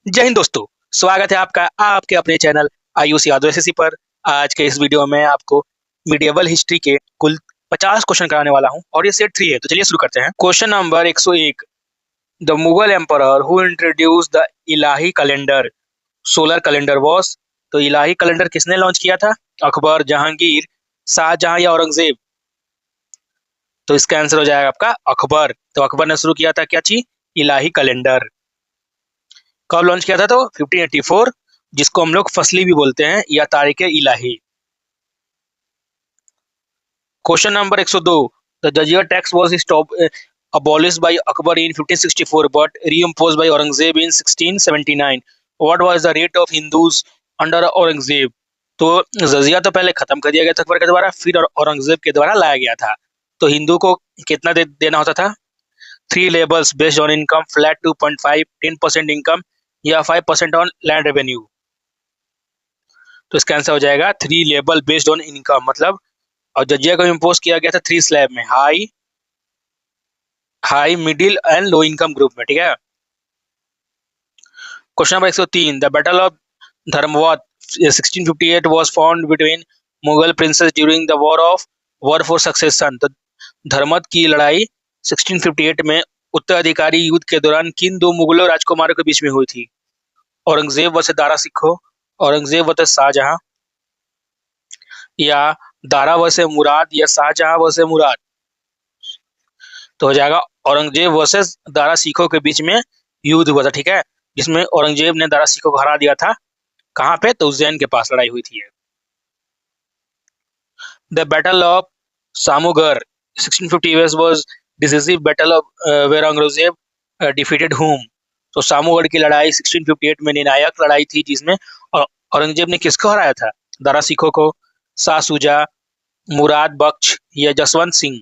जय हिंद दोस्तों। स्वागत है आपका आपके अपने चैनल आयुष यादव एसएससी पर। आज के इस वीडियो में आपको मिडिएवल हिस्ट्री के कुल 50 क्वेश्चन कराने वाला हूं और ये सेट 3 है। तो चलिए शुरू करते हैं। Question number 101। The Mughal emperor who introduced the Ilahi calendar solar calendar was. तो इलाही कैलेंडर किसने लॉन्च किया था? अकबर, जहांगीर, शाहजहां या औरंगजेब? तो इसका आंसर हो जाएगा आपका अकबर। तो अकबर ने शुरू किया था क्या चीज? इलाही कैलेंडर। कब लॉन्च किया था? तो 1584, जिसको हम लोग फसली भी बोलते हैं या Tarikh Ilahi. Question number 102। The jizya tax was abolished by Akbar in 1564 but reimposed by Aurangzeb in 1679. What was the rate of Hindus under Aurangzeb? तो जजिया तो पहले खत्म कर दिया गया था अकबर के द्वारा, फिर औरंगजेब के द्वारा लाया गया था। तो हिंदू को कितना देना होता था? 3 labels based on income, flat 2.5, 10% income या 5% ऑन लैंड रेवेन्यू। तो इसका आंसर हो जाएगा 3 लेबल बेस्ड ऑन इनकम। मतलब और जजिया को इम्पोज किया गया था 3 स्लैब में, high, middle and low income group में। ठीक है। Question number 103। The battle of Dharmat 1658 was found between Mughal princes during the war for succession. तो धर्मवत की लड़ाई 1658 में उत्तराधिकारी युद्ध के दौरान किन दो मुगलों राजकुमारों के बीच में हुई थी? औरंगजेब वर्सेस दारा सिखो, औरंगजेब वर्सेस शाहजहां, या दारा वर्सेस मुराद, या शाहजहां वर्सेस मुराद? तो हो जाएगा औरंगजेब वर्सेस दारा सिखों के बीच में युद्ध हुआ था। ठीक है, जिसमें औरंगजेब ने दारा सिखों को हरा दिया था। कहां पे? तो उज्जैन के पास लड़ाई हुई थी। The battle of Samugarh 1650 was decisive battle of where Aurangzeb defeated whom. तो सामूगढ़ की लड़ाई 1658 में निर्णायक लड़ाई थी, जिसमें औरंगजेब ने किसको हराया था? दारा सिखों को, शाह सुजा, मुराद बख्श या जसवंत सिंह?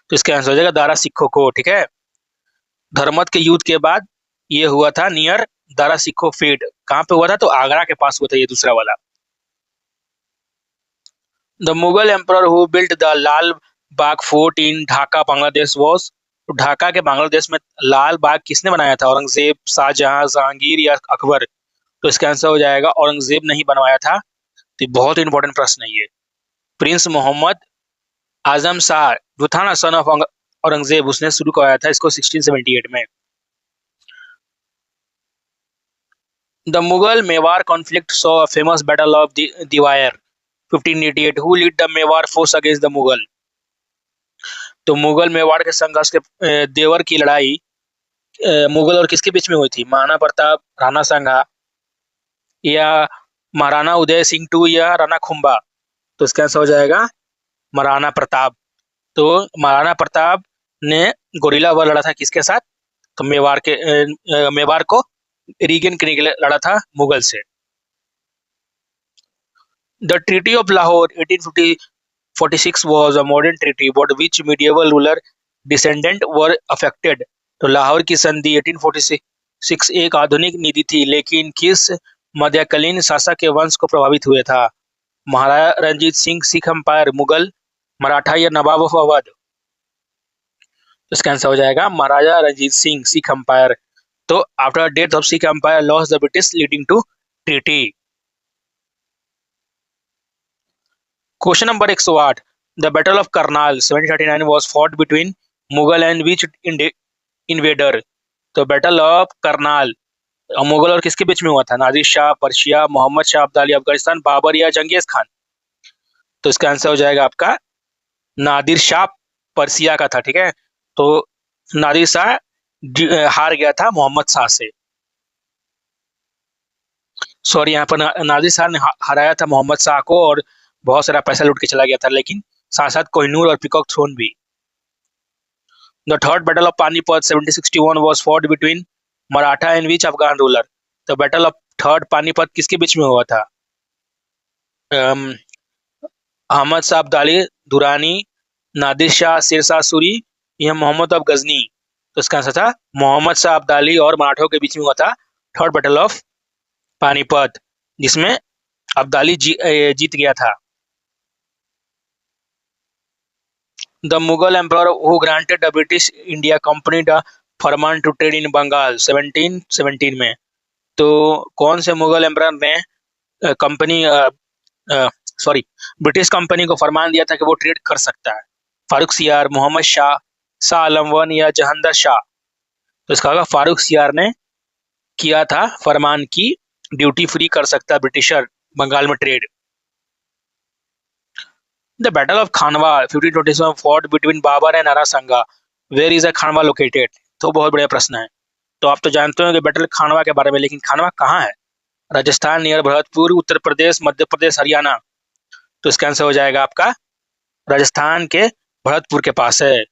तो इसका आंसर हो जाएगा दारा सिखों को। ठीक है। धर्मत के युद्ध के बाद ये हुआ था नियर दारा सिखो फेड। कहां पे हुआ था? तो आगरा के पास हुआ था ये दूसरा वाला। The Mughal emperor who built the Lal Bagh fort in Dhaka Bangladesh was. तो ढाका के बांग्लादेश में लाल बाग किसने बनाया था? औरंगजेब, शाहजहां, जहांगीर या अकबर? तो इसका आंसर हो जाएगा औरंगजेब ने ही बनवाया था। तो बहुत इंपॉर्टेंट प्रश्न है ये। प्रिंस मोहम्मद आजम शाह जो था ना, सन ऑफ औरंगजेब, उसने शुरू कराया था इसको 1678 में। The Mughal Mewar conflict saw a famous battle of Dewair 1588। Who lead the Mewar force against the Mughal. तो मुगल मेवाड़ के संघर्ष के देवर की लड़ाई मुगल और किसके बीच में हुई थी? महाराणा प्रताप, राणा सांगा, या महाराणा उदय सिंह टू या राणा खुम्बा? तो इसका आंसर हो जाएगा महाराणा प्रताप। तो महाराणा प्रताप ने गोरिल्ला वॉर लड़ा था किसके साथ? तो मेवाड़ को रीगेन करने के लिए लड़ा था मुगल से। The treaty of Lahore 1846 was a modern treaty but which medieval ruler descendant were affected। तो लाहौर की संधि 1846 एक आधुनिक नीति थी, लेकिन किस मध्यकालीन शासक के वंश को प्रभावित हुए था? महाराजा रंजीत सिंह, सिख एम्पायर, मुगल, मराठा या नवाब ऑफ अवध? तो इसका आंसर हो जाएगा महाराजा रंजीत सिंह, सिख एम्पायर। तो after death of Sikh empire loss the British leading to treaty. Question number 108। The battle of Karnal 1739 was fought between Mughal and which invader. तो बैटल ऑफ करनाल मुगल और किसके बीच में हुआ था? नादिर शाह पर्शिया, मोहम्मद शाह अब्दाली अफगानिस्तान, बाबर या जंगेज खान? तो इसका आंसर हो जाएगा आपका नादिर शाह पर्सिया का था। ठीक है। तो नादिर शाह हार गया था मोहम्मद शाह से। सॉरी, यहाँ पर नादिर शाह ने हराया था मोहम्मद शाह को और बहुत सारा पैसा लूट के चला गया था, लेकिन साथ साथ कोहिनूर और पीकॉक थ्रोन भी। The third battle of Panipat 1761 was fought between Maratha and which Afghan ruler. तो बैटल ऑफ थर्ड पानीपत किसके बीच में हुआ था? अहमद शाह अब्दाली दुरानी, नादिर शाह शेरशाह सूरी या मोहम्मद अफ गजनी? तो इसका आंसर था मोहम्मद शाह अब्दाली और मराठों के बीच में हुआ था थर्ड बैटल ऑफ पानीपत, जिसमें अब्दाली जीत गया था। The Mughal emperor who granted the British India company the farman to trade in Bengal 1717 में। तो कौन से मुगल एम्परर ने कंपनी सॉरी ब्रिटिश कंपनी को फरमान दिया था कि वो ट्रेड कर सकता है? फारूक सियार, मोहम्मद शाह, शाह आलम वन या जहांगीर शाह? तो इसका होगा फारूक सियार ने किया था फरमान की ड्यूटी फ्री कर सकता है ब्रिटिशर बंगाल में trade. The battle of Khanwa 1527 fought between Babur and Rana Sanga, where is a Khanwa located? तो बहुत बढ़िया प्रश्न है। तो आप तो जानते हो कि बैटल खानवा के बारे में, लेकिन खानवा कहाँ है? राजस्थान नियर भरतपुर, उत्तर प्रदेश, मध्य प्रदेश, हरियाणा? तो इसका आंसर हो जाएगा आपका राजस्थान के भरतपुर के पास है।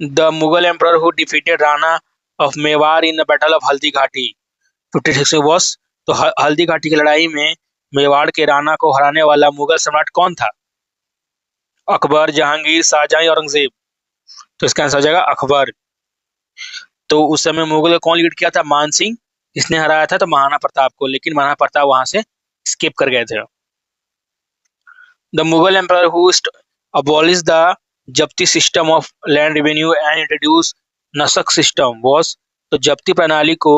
The Mughal emperor who defeated Rana of Mewar in the battle of Haldi Ghati 56 was? तो हल्दी घाटी की लड़ाई में मेवाड़ के राणा को हराने वाला मुगल सम्राट कौन था? अकबर, जहांगीर, शाहजहां, औरंगजेब? तो इसका आंसर हो जाएगा अकबर। तो उस समय मुगल को कौन लीड किया था? मान सिंह। इसने हराया था तो महाराणा प्रताप को, लेकिन महाराणा प्रताप वहां से स्किप कर गए थे। The Mughal emperor who abolished the zabti system of land revenue and introduce nasq system was? तो जब्ती प्रणाली को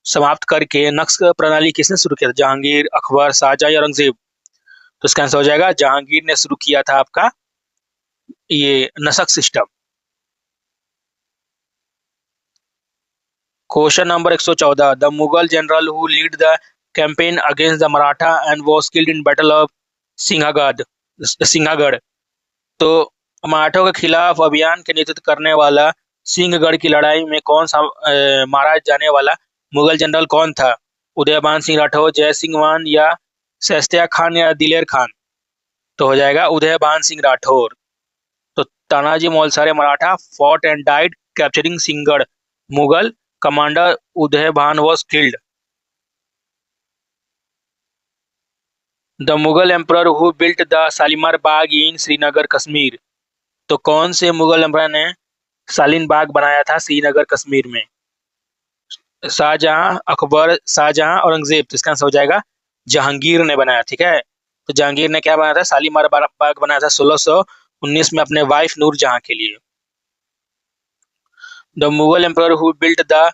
समाप्त करके नक्श प्रणाली किसने शुरू किया था? जहांगीर, अकबर, शाहजहां या औरंगजेब? तो इसका आंसर हो जाएगा जहांगीर ने शुरू किया था आपका ये nasq system. Question number 114, the Mughal general who lead the campaign against the Maratha and was killed in battle of Sinhagad? तो मराठों के खिलाफ अभियान के नेतृत्व करने वाला सिंहगढ़ की लड़ाई में कौन सा मारा जाने वाला मुगल जनरल कौन था? उदयभान सिंह राठौर, जय सिंह मान या शाइस्ता खान या दिलेर खान? तो हो जाएगा उदयभान सिंह राठौर। तो Tanaji Malusare Maratha fought and died capturing Sinhagad, Mughal commander Udaybhan was killed. The Mughal emperor who built the Shalimar Bagh in Srinagar Kashmir? तो कौन से मुगल एम्परर ने शालीन बाग बनाया था श्रीनगर कश्मीर में? शाहजहां, अकबर, शाहजहां, औरंगजेब? तो इसका आंसर हो जाएगा जहांगीर ने बनाया। ठीक है, तो जहांगीर ने क्या बनाया था? शालीमार बाग बनाया था 1619 में अपने वाइफ नूरजहां के लिए। The Mughal emperor who built the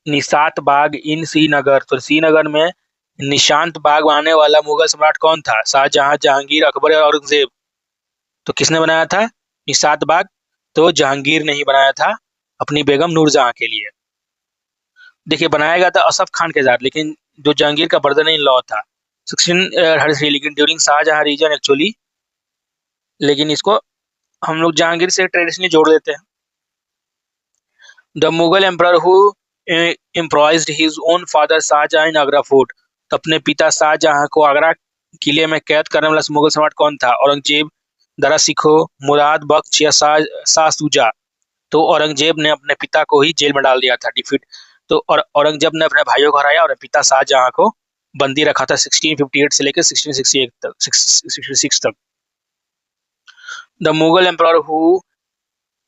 Nishat Bagh in Srinagar? तो श्रीनगर में निशांत बाग बनाने वाला मुगल सम्राट कौन था? शाहजहां, जहांगीर, अकबर या औरंगजेब? तो किसने बनाया था निशात बाग? तो जहांगीर ने ही बनाया था अपनी बेगम नूरजहां के लिए। देखिए बनाया था असफ खान के साथ, लेकिन जो जहांगीर का ब्रदर इन लॉ था 1633, लेकिन ड्यूरिंग शाहजहां रीजन एक्चुअली, लेकिन इसको हम लोग जहांगीर से ट्रेडिशनली जोड़ देते हैं। The Mughal emperor who improvised his own father Shahjahan in Agra fort? तो अपने पिता शाहजहां को आगरा किले में कैद करने वाला मुगल सम्राट कौन था? औरंगजेब, दरा सिखो, मुराद बख्श या शाह सूजा? तो औरंगजेब ने अपने पिता को ही जेल में डाल दिया था, डिफीट। तो और औरंगजेब ने अपने भाइयों को हराया और पिता शाहजहां को बंदी रखा था 1658 से लेकर 1668 तक 1666 तक। The Mughal emperor who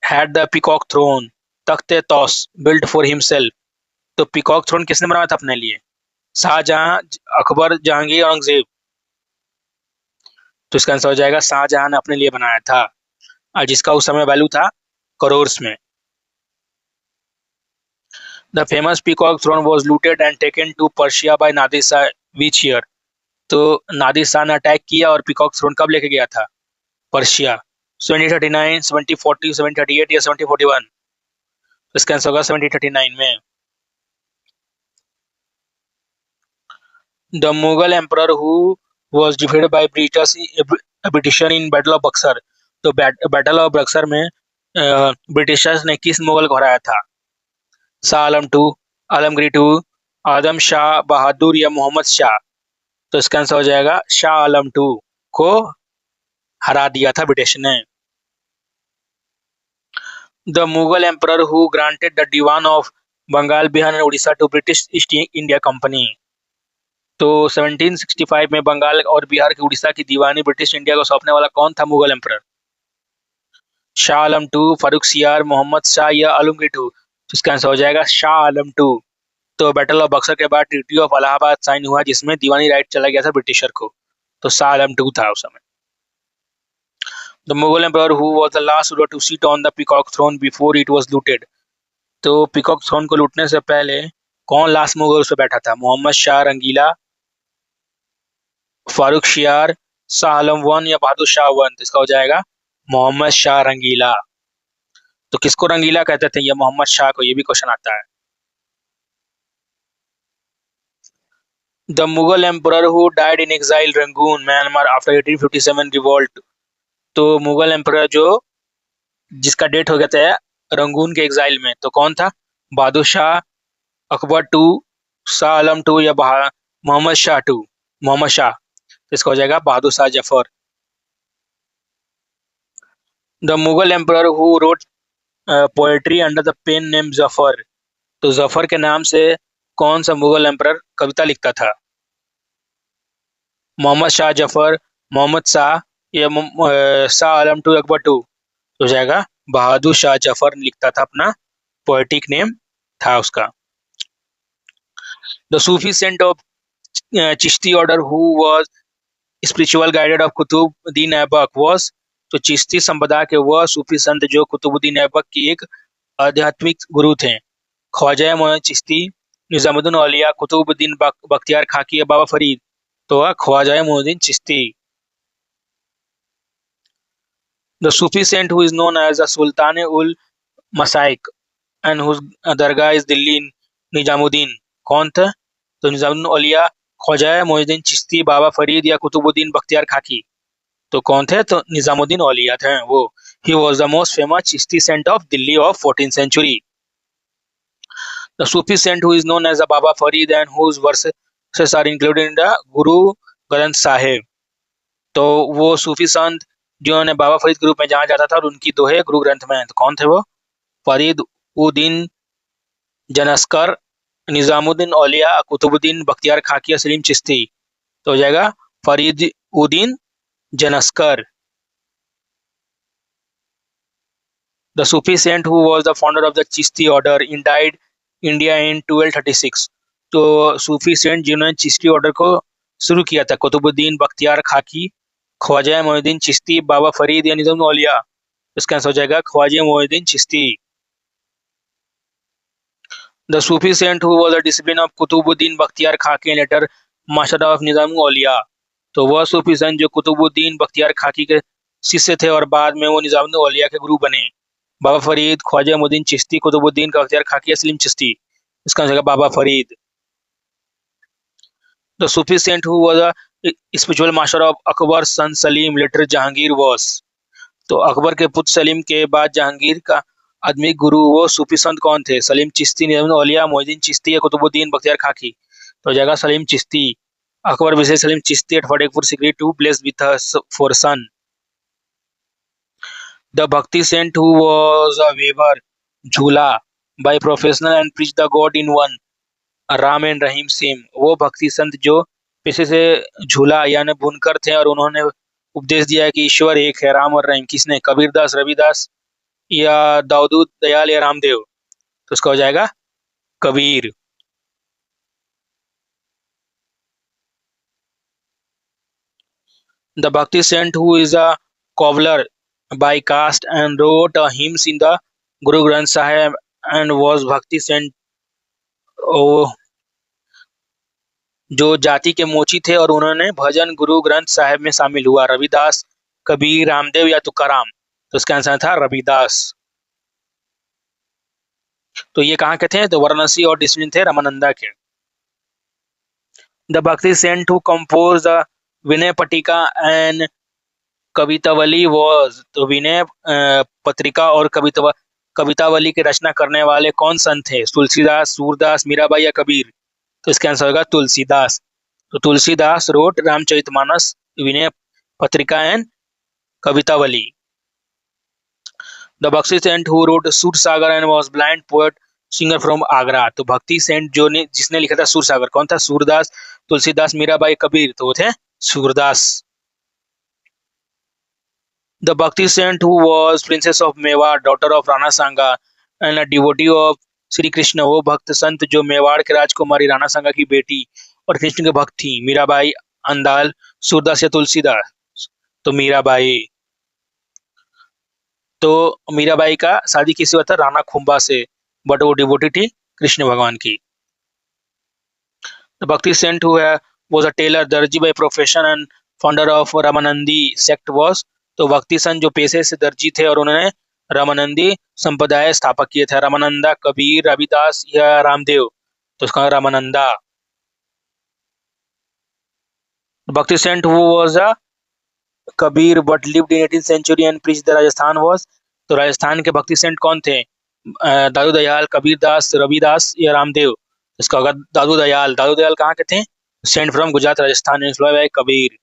had the peacock throne Takhte Taus built for himself? तो पीकॉक थ्रोन किसने बनाया था अपने लिए? शाहजहां, अकबर, जहांगीर, औरंगजेब? तो इसका आंसर हो जाएगा शाहजहां ने अपने लिए बनाया था, और जिसका उस समय वैल्यू था करोर्स में। The famous peacock throne was looted and taken to Persia by Nadir Shah which year? तो नादिर शाह ने अटैक किया और पीकॉक थ्रोन कब लेके गया था पर्शिया? 1739, 1740, 1738 या 1741? इसका आंसर होगा 1739 में। The Mughal emperor who was defeated by britisher in battle of Buxar? तो बैटल ऑफ बक्सर में ब्रिटिशर्स ने किस मुगल को हराया था? शाह आलम टू, आलमगीर टू, आदम शाह बहादुर या मोहम्मद शाह? तो इसका आंसर हो जाएगा शाह आलम टू को हरा दिया था ब्रिटिश ने। The Mughal emperor who granted the diwan of Bengal, Bihar and Orissa to British East India company? तो 1765 में बंगाल और बिहार की उड़ीसा की दीवानी ब्रिटिश इंडिया को सौंपने वाला कौन था Mughal emperor? Shah Alam two, Farrukhsiyar, Mohammad Shah या आलमगीर टू? तो इसका आंसर हो जाएगा शाह आलम टू। तो बैटल ऑफ बक्सर के बाद ट्रीटी ऑफ इलाहाबाद साइन हुआ, जिसमें दीवानी राइट चला गया था ब्रिटिशर को। तो शाह आलम टू था उस समय। The Mughal emperor who was the last ruler to sit on the peacock throne before it was looted? तो पीकॉक थ्रोन को लूटने से पहले कौन लास्ट मुगल उस पर बैठा था? मोहम्मद शाह रंगीला, फारूक शियार, शाह आलम वन या बहादुर शाह वन? तो इसका हो जाएगा मोहम्मद शाह रंगीला। तो किसको रंगीला कहते थे? ये मोहम्मद शाह को, ये भी क्वेश्चन आता है। The Mughal emperor who died in exile Rangoon Myanmar after 1857 revolt. तो मुगल एम्परर जो जिसका डेट हो गया था रंगून के एग्जाइल में, तो कौन था? बहादुर शाह, अकबर टू, शाह आलम टू या मोहम्मद शाह टू? मोहम्मद शाह। तो इसका हो जाएगा Bahadur Shah Zafar. The Mughal emperor who wrote poetry under the pen name Zafar. तो जफर के नाम से कौन सा मुगल एम्परर कविता लिखता था? मोहम्मद शाह जफर, मोहम्मद शाह या शाह आलम टू, अकबर टू? तो हो जाएगा बहादुर शाह जफर लिखता था, अपना पोएटिक नेम था उसका। The Sufi saint of Chishti order who was spiritual guided of Qutubuddin Aibak was. तो चिश्ती संप्रदाय के वह सूफी संत जो कुतुबुद्दीन ऐबक की एक आध्यात्मिक गुरु थे। ख्वाजा मोइन चिश्ती, निजामुद्दीन औलिया, कुतुबुद्दीन बख्तियार खाकी या बाबा फरीद? तो Khwaja Moinuddin Chishti. The Sufi saint who is known as the Sultan ul Mashaikh and whose dargah is Delhi Nizamuddin, कौन था? तो निजामुद्दीन औलिया, ख्वाजा मोइनुद्दीन चिश्ती, बाबा फरीद या कुतुबुद्दीन बख्तियार खाकी? तो कौन थे? तो निजामुद्दीन औलिया थे वो। He was the most famous Chishti saint of Delhi of 14th century। The Sufi saint who is known as the Baba Farid and whose verses are included in the Guru Granth Sahib. तो वो सूफी संत जिन्होंने बाबा फरीद के रूप में जाना जाता था और उनकी दोहे गुरु ग्रंथ में, तो कौन थे वो? फरीद उद्दीन जनस्कर, निजामुद्दीन औलिया, कुतुबुद्दीन बख्तियार खाकी या सलीम चिश्ती? तो हो जाएगा Farid Uddin जनस्कर। The Sufi saint who was the founder of the Chishti order in died India in 1236। तो सूफी सेंट जिन्होंने चिश्ती ऑर्डर को शुरू किया था, कुतुबुद्दीन बख्तियार खाकी, ख्वाजा मोइनुद्दीन चिश्ती, बाबा फरीद या निजामुद्दीन औलिया? इसका आंसर हो जाएगा Khwaja Moinuddin Chishti. The Sufi saint who was a disciple of Qutubuddin Bakhtiyar खाकी and later master of Nizamuddin औलिया। तो वह सूफी संत जो कुतुबुद्दीन बख्तियार खाकी के शिष्य थे और बाद में वो निजामुद्दीन औलिया के गुरु बने। बाबा फरीद, ख्वाजा मोइनुद्दीन चिश्ती, कुतुबुद्दीन बख्तियार खाकी या सलीम चिश्ती? इसका answer Baba Farid. The Sufi saint who was a spiritual master of Akbar son Salim later Jahangir was. तो अकबर के पुत्र सलीम के बाद जहांगीर का आत्मिक गुरु वो सूफी संत कौन थे? सलीम चिश्ती, निजामुद्दीन औलिया, मोइनुद्दीन चिश्ती या कुतुबुद्दीन बख्तियार खाकी? तो हो जाएगा सलीम चिश्ती। अकबर विशेष Salim Chishti at Fatehpur Sikri to place with for son. The Bhakti saint who was a weaver, झूला, by professional and preached the God in one, Ram and Rahim same. वो भक्ति संत जो पेशे से झूला यानी बुनकर थे और उन्होंने उपदेश दिया कि ईश्वर एक है, राम और रहीम। किसने? कबीरदास, रविदास या दाऊद दयाल या रामदेव? तो उसका हो जाएगा Kabir. The Bhakti saint who is a cobbler by caste and wrote a hymns in the Guru Granth Sahib and was Bhakti saint, जो जाति के मोची थे और उन्होंने भजन गुरु ग्रंथ साहिब में शामिल हुआ। रविदास, कबीर, रामदेव या तुकाराम? तो इसका आंसर था रविदास। तो ये कहाँ के थे? तो वाराणसी और डिसिप्लिन थे रामानंदा के। The Bhakti saint who compose the Vinay Patrika and Kavitavali was. तो विनय पत्रिका और कवितावली की रचना करने वाले कौन संत थे? तुलसीदास, सूरदास, मीराबाई या कबीर? तो इसका आंसर होगा तुलसीदास। तो Tulsidas road Ramcharitmanas, Vinay Patrika and Kavitavali. The Bhakti saint who wrote Sur Sagar and was blind poet singer from Agra. तो भक्ति सेंट जो ने जिसने लिखा था सूर सागर, कौन था? सूरदास, तुलसीदास, मीराबाई, कबीर? तो वो थे Surdas. The Bhakti saint who was princess of Mewar, daughter of Rana Sanga and a devotee of Shri Krishna. वो भक्त संत जो मेवाड़ के राजकुमारी राणा सांगा की बेटी और कृष्ण के भक्त थी। मीराबाई, अंदाल, सूरदास या तुलसीदास? तो मीराबाई। तो मीराबाई का शादी किससे हुआ था? राणा खुम्बा से। बट वो डिवोटी थी कृष्ण भगवान की। The Bhakti saint who was a tailor, दर्जी by profession and founder of Ramanandi sect was, तो भक्ति संत जो पेशे से दर्जी थे और उन्होंने रामानंदी संप्रदाय स्थापक किए थे। रामानंदा, कबीर, रविदास या रामदेव, तो उसका Ramananda. Bhakti saint who was a Kabir but lived in 18th century and preached the Rajasthan was, तो राजस्थान के भक्ति सेंट कौन थे? दादू दयाल, कबीर दास, रविदास या रामदेव, इसका होगा दादू दयाल। दादू दयाल कहाँ के थे? Saint from Gujarat Rajasthan, inspired by Kabir.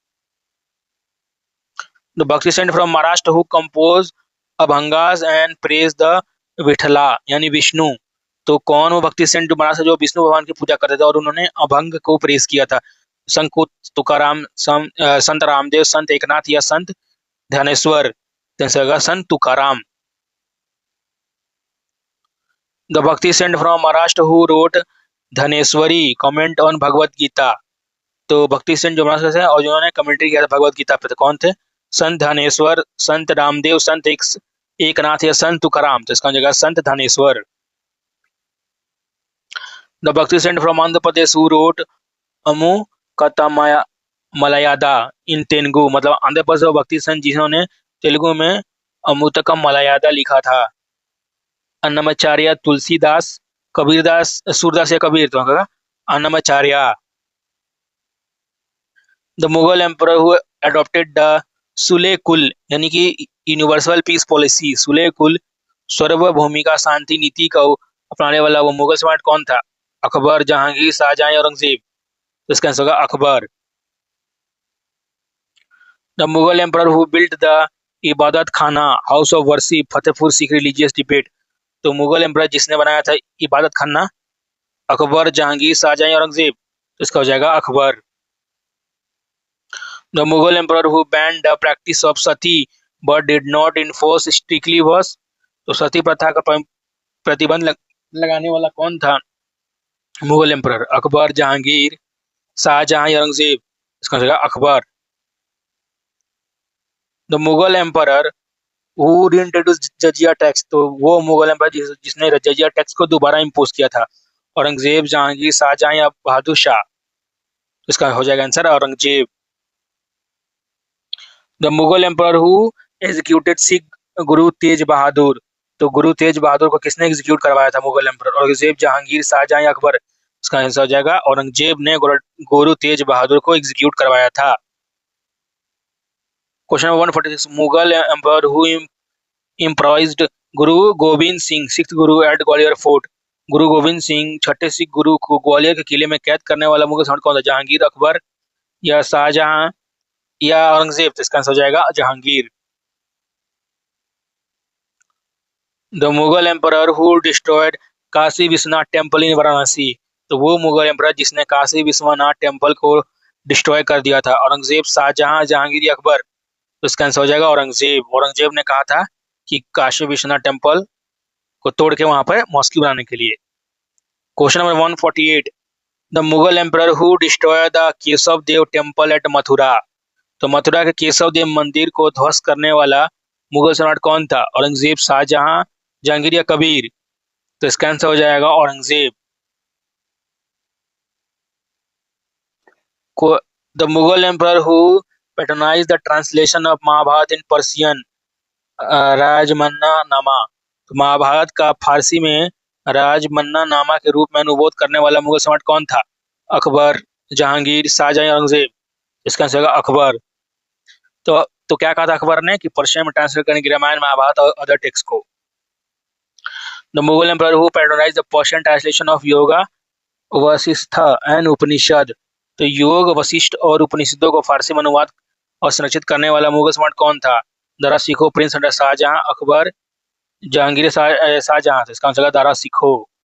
The Bhakti saint from Maharashtra who compose abhangas and praise the Vitthala यानी विष्णु, तो कौन वो भक्ति सेंट जो महाराष्ट्र जो विष्णु भगवान की पूजा करते थे और उन्होंने अभंग को प्रेज किया था? संत तुकाराम, संत रामदेव, संत एकनाथ या Sant Dnyaneshwar, Sant Tukaram. The Bhakti saint from Maharashtra who wrote Dnyaneshwari comment on Bhagavad Gita, तो भक्ति सेंट जो महाराष्ट्र से और जिन्होंने कमेंट्री किया था भगवत गीता पे, तो कौन थे? संत धनेश्वर, संत रामदेव, संत एकनाथ या संत तुकाराम, तो इसका जगह Sant Dnyaneshwar. The Bhakti saint from Andhra Pradesh who wrote अमु कतमया मलयादा इन तेलुगु, मतलब आंध्र प्रदेश भक्ति संत जिन्होंने तेलुगु में अमुतकम मलयादा लिखा था। अन्नमाचार्य, तुलसीदास, कबीरदास, सूरदास या कबीर, तो कहा Annamacharya. The Mughal emperor who adopted the Sulh kul यानी कि यूनिवर्सल पीस पॉलिसी, सुले कुल सर्वभूमिका शांति नीति को अपनाने वाला वो मुगल सम्राट कौन था? अकबर, जहांगीर, शाहजहां, औरंगजेब, तो इसका आंसर होगा Akbar. The Mughal emperor who built the इबादत खाना house of worship Fatehpur Sikri religious debate, तो मुगल एम्परर जिसने बनाया था इबादत खाना? अकबर, जहांगीर, शाहजहां, औरंगजेब, तो इसका हो जाएगा Akbar. The Mughal emperor who banned the practice of sati but did not enforce strictly was, तो सती प्रथा का प्रतिबंध लगाने वाला कौन था? मुगल एम्परर। अकबर, जहांगीर, शाहजहां या औरंगजेब, इसका हो जाएगा Akbar. The Mughal emperor who reintroduced jizya tax, तो वो मुगल एम्परर जिसने जजिया टैक्स को दोबारा इम्पोज किया था? औरंगजेब, जहांगीर, शाहजहां या बहादुर शाह, इसका हो जाएगा answer Aurangzeb. The Mughal emperor who executed Sikh गुरु तेज बहादुर, तो गुरु तेज बहादुर को किसने एग्जीक्यूट करवाया था? मुगल एम्परर। औरंगजेब, जहांगीर, शाहजहां या अकबर, इसका आंसर हो जाएगा औरंगजेब ने गुरु तेज बहादुर को एग्जीक्यूट करवाया था। Question number 146, Mughal emperor who improvised Guru Govind Singh sixth Guru eight Gwalior fort, गुरु गोविंद सिंह छठे सिख गुरु को ग्वालियर के किले में कैद करने वाला मुगल सम्राट कौन था? जहांगीर, अकबर या शाहजहां या औरंगजेब, तो इसका आंसर हो जाएगा Jahangir. The Mughal emperor who destroyed Kashi Vishwanath temple in Varanasi, तो वो मुगल एम्परर जिसने काशी विश्वनाथ टेम्पल को डिस्ट्रॉय कर दिया था? औरंगजेब, शाहजहां, जहांगीर या अकबर, तो इसका आंसर हो जाएगा औरंगजेब। औरंगजेब ने कहा था कि काशी विश्वनाथ टेम्पल को तोड़ के वहां पर मॉस्क बनाने के लिए। Question number 148, the Mughal emperor who destroy the Keshav Dev temple at Mathura, तो मथुरा के केशव देव मंदिर को ध्वस्त करने वाला मुगल सम्राट कौन था? औरंगजेब, शाहजहां, जहांगीर या कबीर, तो इसका आंसर हो जाएगा Aurangzeb. The Mughal emperor who patronise the translation of Mahabharata in Persian Razmnama, तो महाभारत का फारसी में राजमन्ना नामा के रूप में अनुवाद करने वाला मुगल सम्राट कौन था? अकबर, जहांगीर, शाहजहां, औरंगजेब, इसका आंसर होगा अकबर। तो क्या कहा था अकबर ने कि पर्शियन में ट्रांसलेट करने की रामायण, महाभारत और अदर टेक्स्ट को। The Mughal emperor who patronise the Persian translation of Yoga Vasishtha and Upanishad, तो योग, वशिष्ठ और उपनिषदों को फारसी में अनुवाद और संरक्षित करने वाला मुगल सम्राट कौन था? दारा सिखो प्रिंस अंडर शाहजहां, अकबर, जहांगीर, शाहजहां, तो इसका आंसर दारा सिखो।